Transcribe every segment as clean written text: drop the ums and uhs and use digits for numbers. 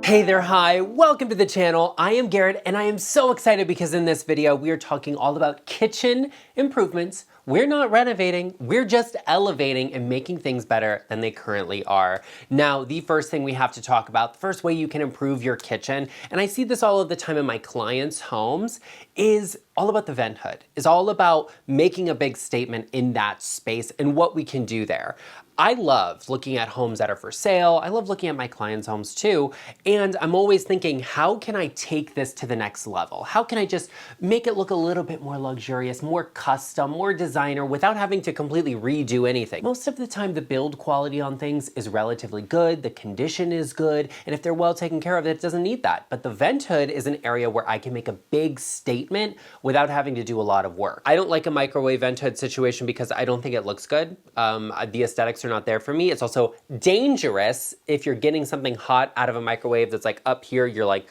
Hey there, hi, welcome to the channel. I am Garrett and I am so excited because in this video we are talking all about kitchen improvements. We're not renovating, we're just elevating and making things better than they currently are. Now, the first thing we have to talk about, the first way you can improve your kitchen, and I see this all of the time in my clients' homes, is all about the vent hood. Is all about making a big statement in that space and what we can do there. I love looking at homes that are for sale. I love looking at my clients' homes too. And I'm always thinking, how can I take this to the next level? How can I just make it look a little bit more luxurious, more custom, more designer without having to completely redo anything? Most of the time, the build quality on things is relatively good. The condition is good. And if they're well taken care of, it doesn't need that. But the vent hood is an area where I can make a big statement without having to do a lot of work. I don't like a microwave vent hood situation because I don't think it looks good. The aesthetics are not there for me. It's also dangerous if you're getting something hot out of a microwave that's like up here, you're like,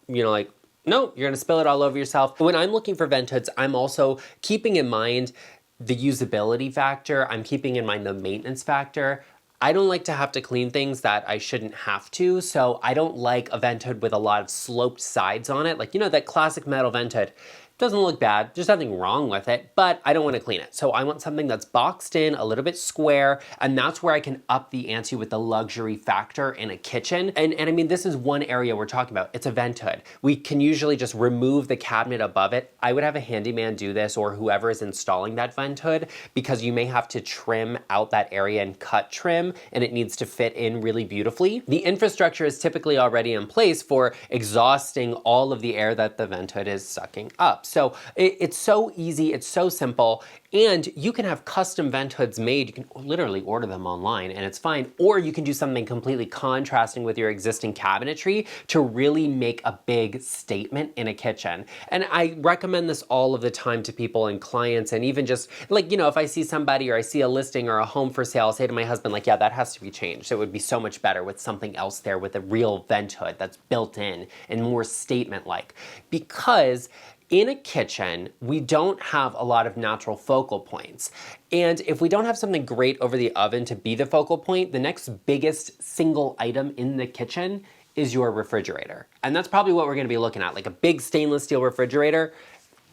no, you're gonna spill it all over yourself. When I'm looking for vent hoods, I'm also keeping in mind the usability factor. I'm keeping in mind the maintenance factor. I don't like to have to clean things that I shouldn't have to, so I don't like a vent hood with a lot of sloped sides on it. Like, you know, that classic metal vent hood. Doesn't look bad, there's nothing wrong with it, but I don't want to clean it. So I want something that's boxed in, a little bit square, and that's where I can up the ante with the luxury factor in a kitchen. And I mean, this is one area we're talking about. It's a vent hood. We can usually just remove the cabinet above it. I would have a handyman do this, or whoever is installing that vent hood, because you may have to trim out that area and cut trim, and it needs to fit in really beautifully. The infrastructure is typically already in place for exhausting all of the air that the vent hood is sucking up. So it's so easy, it's so simple, and you can have custom vent hoods made. You can literally order them online and it's fine, or you can do something completely contrasting with your existing cabinetry to really make a big statement in a kitchen. And I recommend this all of the time to people and clients, and even just like, you know, if I see somebody or I see a listing or a home for sale, I'll say to my husband, like, yeah, that has to be changed. It would be so much better with something else there with a real vent hood that's built in and more statement-like. Because in a kitchen, we don't have a lot of natural focal points. And if we don't have something great over the oven to be the focal point, the next biggest single item in the kitchen is your refrigerator. And that's probably what we're gonna be looking at, like a big stainless steel refrigerator.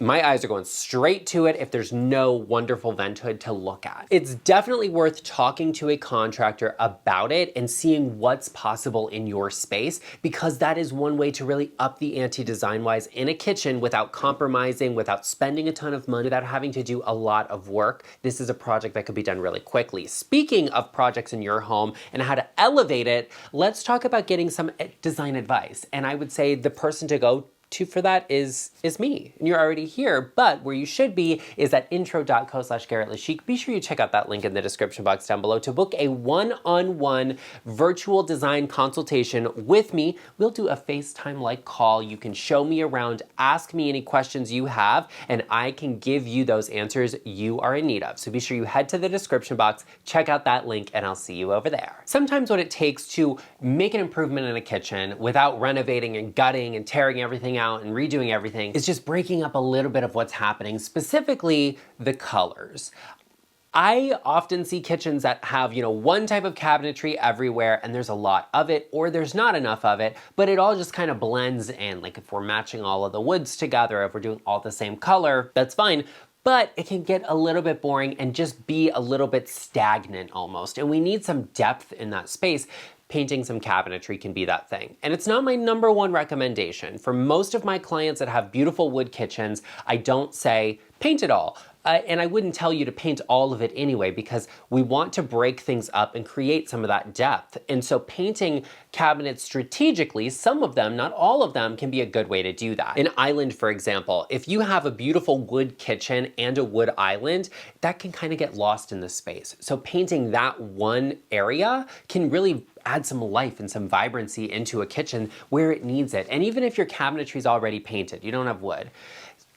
My eyes are going straight to it if there's no wonderful vent hood to look at. It's definitely worth talking to a contractor about it and seeing what's possible in your space, because that is one way to really up the ante design-wise in a kitchen without compromising, without spending a ton of money, without having to do a lot of work. This is a project that could be done really quickly. Speaking of projects in your home and how to elevate it, let's talk about getting some design advice. And I would say the person to go to for that is me, and you're already here, but where you should be is at intro.co/GarrettLeChic. Be sure you check out that link in the description box down below to book a one-on-one virtual design consultation with me. We'll do a FaceTime-like call. You can show me around, ask me any questions you have, and I can give you those answers you are in need of. So be sure you head to the description box, check out that link, and I'll see you over there. Sometimes what it takes to make an improvement in a kitchen without renovating and gutting and tearing everything out and redoing everything is just breaking up a little bit of what's happening, specifically the colors. I often see kitchens that have, you know, one type of cabinetry everywhere and there's a lot of it, or there's not enough of it, but it all just kind of blends in. Like if we're matching all of the woods together, if we're doing all the same color, that's fine. But it can get a little bit boring and just be a little bit stagnant almost. And we need some depth in that space. Painting some cabinetry can be that thing. And it's not my number one recommendation. For most of my clients that have beautiful wood kitchens, I don't say paint it all. And I wouldn't tell you to paint all of it anyway, because we want to break things up and create some of that depth. And so painting cabinets strategically, some of them, not all of them, can be a good way to do that. An island, for example, if you have a beautiful wood kitchen and a wood island, that can kind of get lost in the space. So painting that one area can really add some life and some vibrancy into a kitchen where it needs it. And even if your cabinetry is already painted, you don't have wood,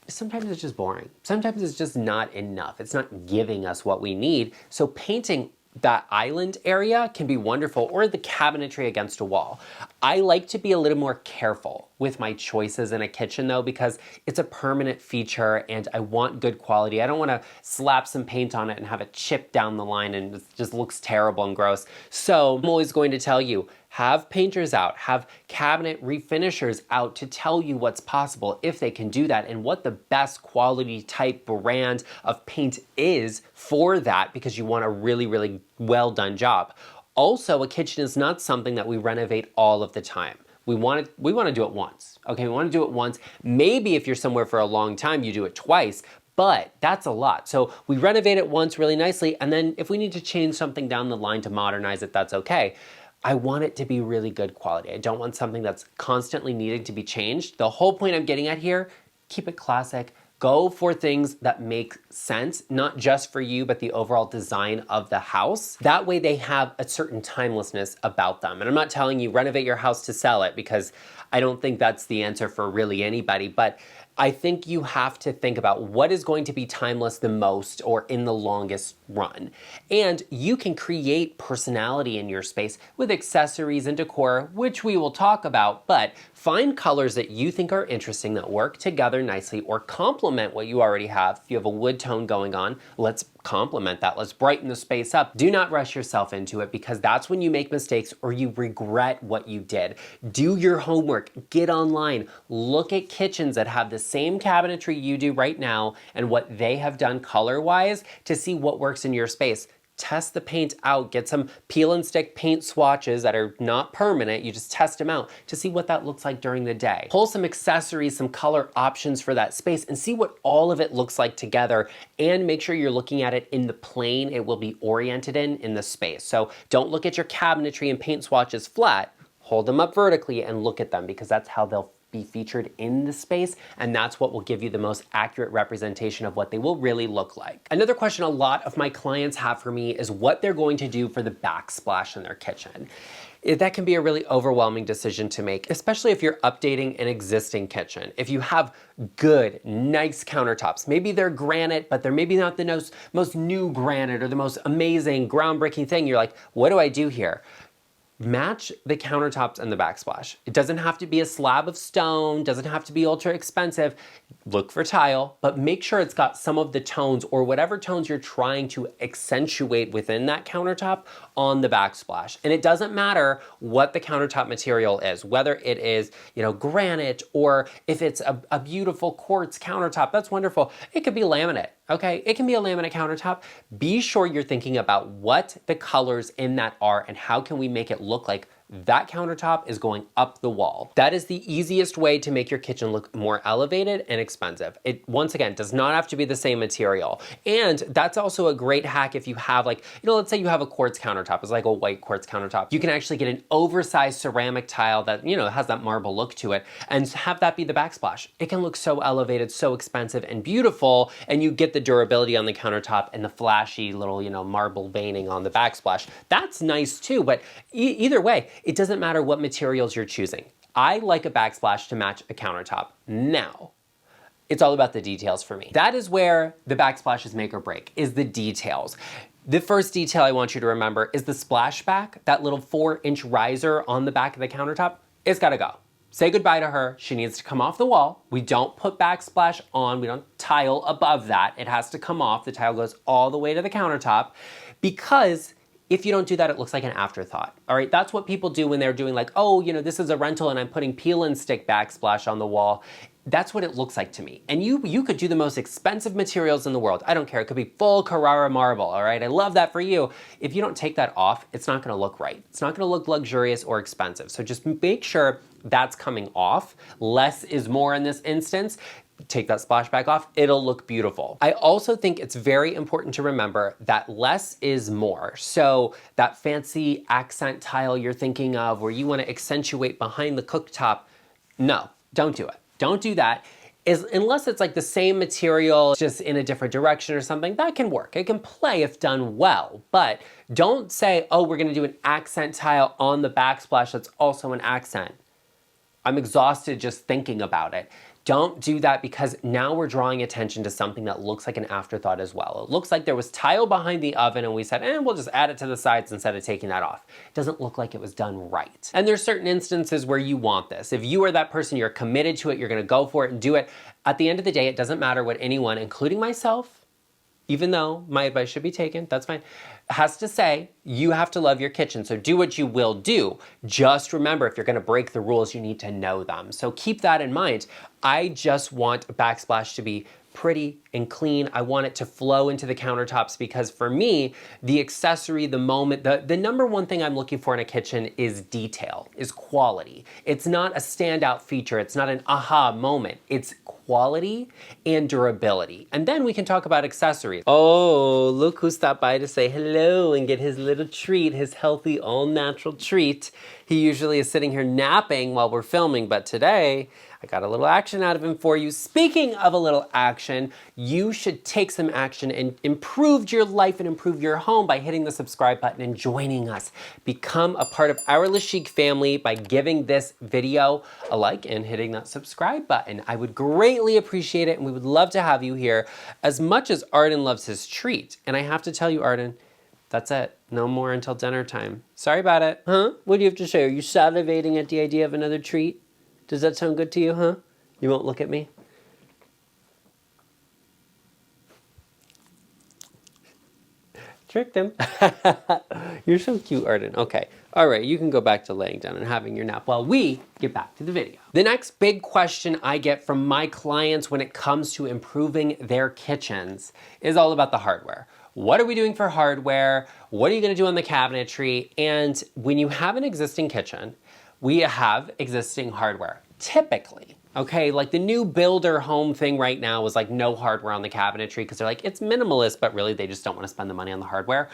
sometimes it's just boring. Sometimes it's just not enough. It's not giving us what we need. So painting that island area can be wonderful, or the cabinetry against a wall. I like to be a little more careful with my choices in a kitchen though, because it's a permanent feature and I want good quality. I don't want to slap some paint on it and have it chip down the line and it just looks terrible and gross. So I'm always going to tell you, have painters out, have cabinet refinishers out to tell you what's possible if they can do that and what the best quality type brand of paint is for that, because you want a really, really well done job. Also, a kitchen is not something that we renovate all of the time. We want to do it once. Okay, we want to do it once. Maybe if you're somewhere for a long time, you do it twice, but that's a lot. So we renovate it once really nicely, and then if we need to change something down the line to modernize it, that's okay. I want it to be really good quality. I don't want something that's constantly needing to be changed. The whole point I'm getting at here, keep it classic. Go for things that make sense, not just for you, but the overall design of the house. That way they have a certain timelessness about them. And I'm not telling you renovate your house to sell it, because I don't think that's the answer for really anybody, but I think you have to think about what is going to be timeless the most or in the longest run. And you can create personality in your space with accessories and decor, which we will talk about, but find colors that you think are interesting that work together nicely or complement what you already have. If you have a wood tone going on, let's complement that. Let's brighten the space up. Do not rush yourself into it, because that's when you make mistakes or you regret what you did. Do your homework, get online, look at kitchens that have the same cabinetry you do right now and what they have done color-wise to see what works in your space. Test the paint out, get some peel and stick paint swatches that are not permanent. You just test them out to see what that looks like during the day. Pull some accessories, some color options for that space and see what all of it looks like together, and make sure you're looking at it in the plane it will be oriented in the space. So don't look at your cabinetry and paint swatches flat, hold them up vertically and look at them, because that's how they'll be featured in the space, and that's what will give you the most accurate representation of what they will really look like. Another question a lot of my clients have for me is what they're going to do for the backsplash in their kitchen. That can be a really overwhelming decision to make, especially if you're updating an existing kitchen. If you have good, nice countertops, maybe they're granite, but they're maybe not the most new granite or the most amazing, groundbreaking thing. You're like, what do I do here? Match the countertops and the backsplash. It doesn't have to be a slab of stone, doesn't have to be ultra expensive. Look for tile, but make sure it's got some of the tones or whatever tones you're trying to accentuate within that countertop on the backsplash. And it doesn't matter what the countertop material is, whether it is, granite, or if it's a beautiful quartz countertop, that's wonderful. It could be laminate. Okay, it can be a laminate countertop. Be sure you're thinking about what the colors in that are and how can we make it look like that countertop is going up the wall. That is the easiest way to make your kitchen look more elevated and expensive. It, once again, does not have to be the same material. And that's also a great hack if you have let's say you have a quartz countertop. It's like a white quartz countertop. You can actually get an oversized ceramic tile that, has that marble look to it and have that be the backsplash. It can look so elevated, so expensive and beautiful, and you get the durability on the countertop and the flashy little, marble veining on the backsplash. That's nice too, but either way, it doesn't matter what materials you're choosing. I like a backsplash to match a countertop. Now, it's all about the details for me. That is where the backsplash is make or break, is the details. The first detail I want you to remember is the splashback, that little 4-inch riser on the back of the countertop. It's gotta go. Say goodbye to her. She needs to come off the wall. We don't put backsplash on. We don't tile above that. It has to come off. The tile goes all the way to the countertop, because if you don't do that, it looks like an afterthought. All right, that's what people do when they're doing this is a rental and I'm putting peel and stick backsplash on the wall. That's what it looks like to me. And you could do the most expensive materials in the world. I don't care, it could be full Carrara marble, all right? I love that for you. If you don't take that off, it's not gonna look right. It's not gonna look luxurious or expensive. So just make sure that's coming off. Less is more in this instance. Take that splashback off, it'll look beautiful. I also think it's very important to remember that less is more. So that fancy accent tile you're thinking of where you want to accentuate behind the cooktop, no, don't do it. Don't do that. Unless it's like the same material, just in a different direction or something, that can work. It can play if done well, but don't say, oh, we're gonna do an accent tile on the backsplash that's also an accent. I'm exhausted just thinking about it. Don't do that, because now we're drawing attention to something that looks like an afterthought as well. It looks like there was tile behind the oven and we said, we'll just add it to the sides instead of taking that off. It doesn't look like it was done right. And there's certain instances where you want this. If you are that person, you're committed to it, you're gonna go for it and do it. At the end of the day, it doesn't matter what anyone, including myself, even though my advice should be taken, that's fine, has to say you have to love your kitchen. So do what you will do. Just remember, if you're gonna break the rules, you need to know them. So keep that in mind. I just want a backsplash to be pretty and clean. I want it to flow into the countertops because for me, the accessory, the moment, the number one thing I'm looking for in a kitchen is detail, is quality. It's not a standout feature. It's not an aha moment. It's quality and durability. And then we can talk about accessories. Oh, look who stopped by to say hello and get his little treat, his healthy, all-natural treat. He usually is sitting here napping while we're filming, but today, I got a little action out of him for you. Speaking of a little action, you should take some action and improve your life and improve your home by hitting the subscribe button and joining us. Become a part of our LeChic family by giving this video a like and hitting that subscribe button. I would greatly appreciate it, and we would love to have you here as much as Arden loves his treat. And I have to tell you, Arden, that's it. No more until dinner time. Sorry about it. Huh? What do you have to say? Are you salivating at the idea of another treat? Does that sound good to you, huh? You won't look at me? Tricked him. You're so cute, Arden. Okay. All right, you can go back to laying down and having your nap while we get back to the video. The next big question I get from my clients when it comes to improving their kitchens is all about the hardware. What are we doing for hardware? What are you gonna do on the cabinetry? And when you have an existing kitchen, we have existing hardware, typically. Okay, like the new builder home thing right now is like no hardware on the cabinetry because they're like, it's minimalist, but really they just don't want to spend the money on the hardware.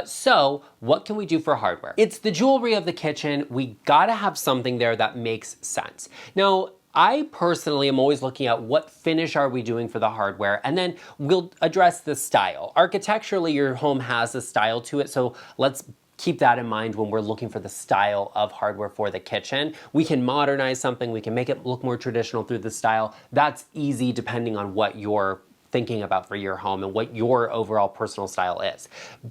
So what can we do for hardware? It's the jewelry of the kitchen. We gotta have something there that makes sense. Now, I personally am always looking at what finish are we doing for the hardware, and then we'll address the style. Architecturally, your home has a style to it, so let's keep that in mind when we're looking for the style of hardware for the kitchen. We can modernize something, we can make it look more traditional through the style. That's easy depending on what you're thinking about for your home and what your overall personal style is.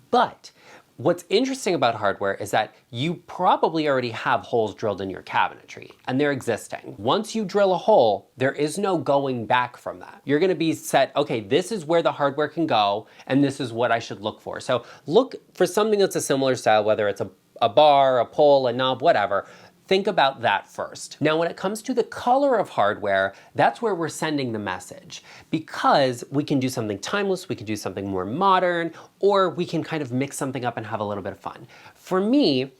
But what's interesting about hardware is that you probably already have holes drilled in your cabinetry and they're existing. Once you drill a hole, there is no going back from that. You're gonna be set, okay, this is where the hardware can go and this is what I should look for. So look for something that's a similar style, whether it's a bar, a pole, a knob, whatever. Think about that first. Now, when it comes to the color of hardware, that's where we're sending the message because we can do something timeless, we can do something more modern, or we can kind of mix something up and have a little bit of fun. For me,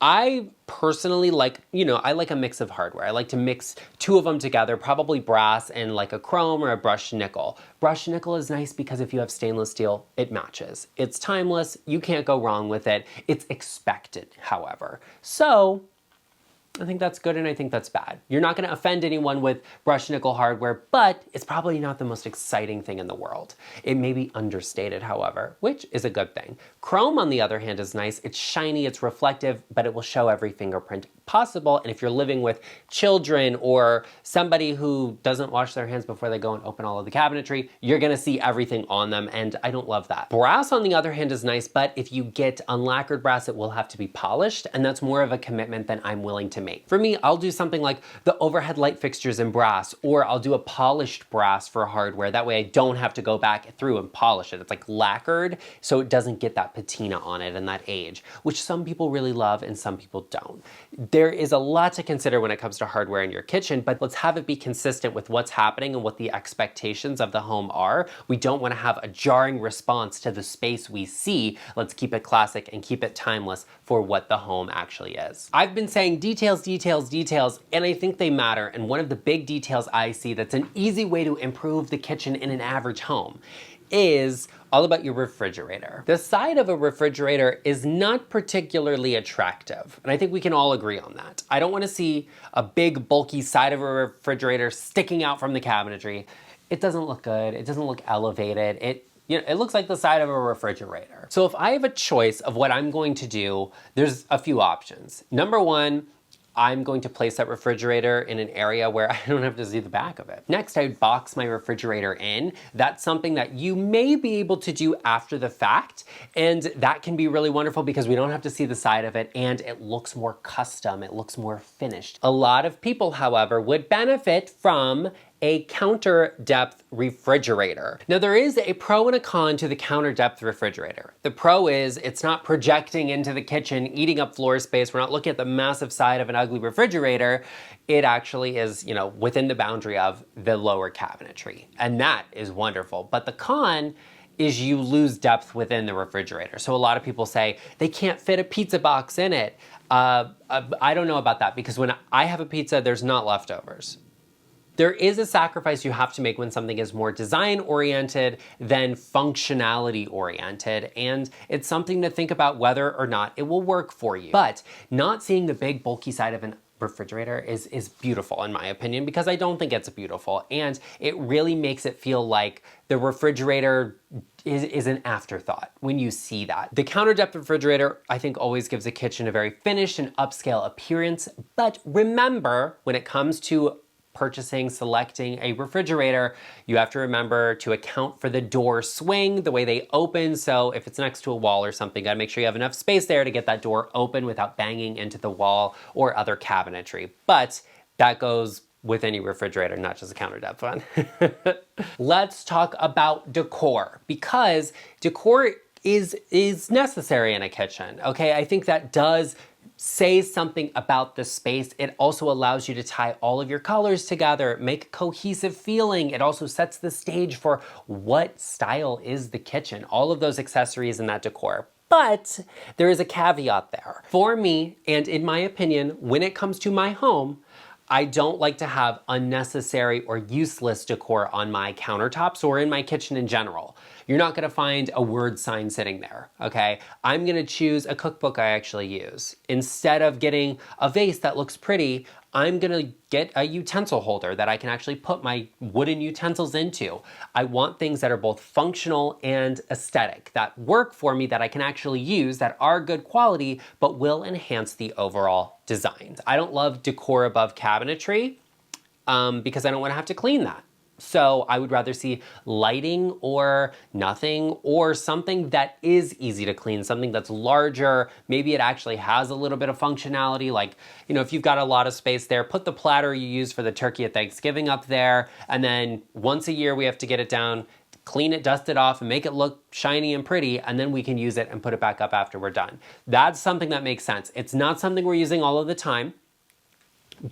I personally like, I like a mix of hardware. I like to mix two of them together, probably brass and like a chrome or a brushed nickel. Brushed nickel is nice because if you have stainless steel, it matches. It's timeless, you can't go wrong with it. It's expected, however. So, I think that's good and I think that's bad. You're not gonna offend anyone with brushed nickel hardware, but it's probably not the most exciting thing in the world. It may be understated, however, which is a good thing. Chrome, on the other hand, is nice. It's shiny, it's reflective, but it will show every fingerprint possible. And if you're living with children or somebody who doesn't wash their hands before they go and open all of the cabinetry, you're gonna see everything on them, and I don't love that. Brass, on the other hand, is nice, but if you get unlacquered brass, it will have to be polished, and that's more of a commitment than I'm willing to make. For me, I'll do something like the overhead light fixtures in brass, or I'll do a polished brass for hardware. That way I don't have to go back through and polish it. It's like lacquered, so it doesn't get that patina on it and that age, which some people really love and some people don't. There is a lot to consider when it comes to hardware in your kitchen, but let's have it be consistent with what's happening and what the expectations of the home are. We don't want to have a jarring response to the space we see. Let's keep it classic and keep it timeless for what the home actually is. I've been saying details, details, details, and I think they matter. And one of the big details I see that's an easy way to improve the kitchen in an average home is all about your refrigerator. The side of a refrigerator is not particularly attractive, and I think we can all agree on that. I don't want to see a big bulky side of a refrigerator sticking out from the cabinetry. It doesn't look good, it doesn't look elevated, it looks like the side of a refrigerator. So if I have a choice of what I'm going to do, there's a few options. Number one, I'm going to place that refrigerator in an area where I don't have to see the back of it. Next, I'd box my refrigerator in. That's something that you may be able to do after the fact, and that can be really wonderful because we don't have to see the side of it, and it looks more custom, it looks more finished. A lot of people, however, would benefit from a counter depth refrigerator. Now there is a pro and a con to the counter depth refrigerator. The pro is it's not projecting into the kitchen, eating up floor space. We're not looking at the massive side of an ugly refrigerator. It actually is, you know, within the boundary of the lower cabinetry. And that is wonderful. But the con is you lose depth within the refrigerator. So a lot of people say they can't fit a pizza box in it. I don't know about that, because when I have a pizza, there's not leftovers. There is a sacrifice you have to make when something is more design-oriented than functionality-oriented, and it's something to think about whether or not it will work for you. But not seeing the big, bulky side of an refrigerator is beautiful in my opinion, because I don't think it's beautiful, and it really makes it feel like the refrigerator is an afterthought when you see that. The counter depth refrigerator, I think, always gives a kitchen a very finished and upscale appearance, but remember, when it comes to purchasing, selecting a refrigerator, you have to remember to account for the door swing, the way they open. So if it's next to a wall or something, gotta make sure you have enough space there to get that door open without banging into the wall or other cabinetry. But that goes with any refrigerator, not just a counter depth one. Let's talk about decor, because decor is necessary in a kitchen, okay? I think that does say something about the space. It also allows you to tie all of your colors together, make a cohesive feeling. It also sets the stage for what style is the kitchen, all of those accessories in that decor. But there is a caveat there. For me, and in my opinion, when it comes to my home, I don't like to have unnecessary or useless decor on my countertops or in my kitchen in general. You're not gonna find a word sign sitting there, okay? I'm gonna choose a cookbook I actually use. Instead of getting a vase that looks pretty, I'm gonna get a utensil holder that I can actually put my wooden utensils into. I want things that are both functional and aesthetic, that work for me, that I can actually use, that are good quality, but will enhance the overall design. I don't love decor above cabinetry because I don't wanna have to clean that. So I would rather see lighting or nothing, or something that is easy to clean, something that's larger. Maybe it actually has a little bit of functionality. Like, you know, if you've got a lot of space there, put the platter you use for the turkey at Thanksgiving up there. And then once a year we have to get it down, clean it, dust it off, and make it look shiny and pretty, and then we can use it and put it back up after we're done. That's something that makes sense. It's not something we're using all of the time,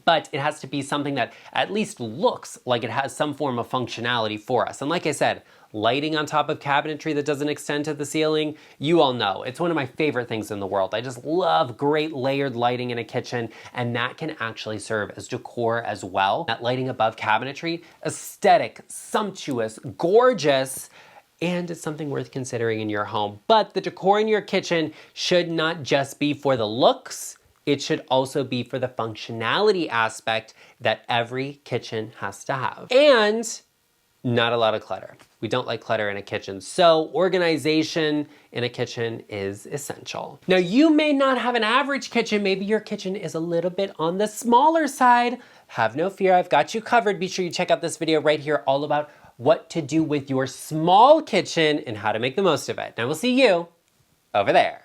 but it has to be something that at least looks like it has some form of functionality for us. And like I said, lighting on top of cabinetry that doesn't extend to the ceiling, you all know, it's one of my favorite things in the world. I just love great layered lighting in a kitchen, and that can actually serve as decor as well. That lighting above cabinetry, aesthetic, sumptuous, gorgeous, and it's something worth considering in your home. But the decor in your kitchen should not just be for the looks, it should also be for the functionality aspect that every kitchen has to have. And not a lot of clutter. We don't like clutter in a kitchen, so organization in a kitchen is essential. Now, you may not have an average kitchen. Maybe your kitchen is a little bit on the smaller side. Have no fear, I've got you covered. Be sure you check out this video right here all about what to do with your small kitchen and how to make the most of it. And I will see you over there.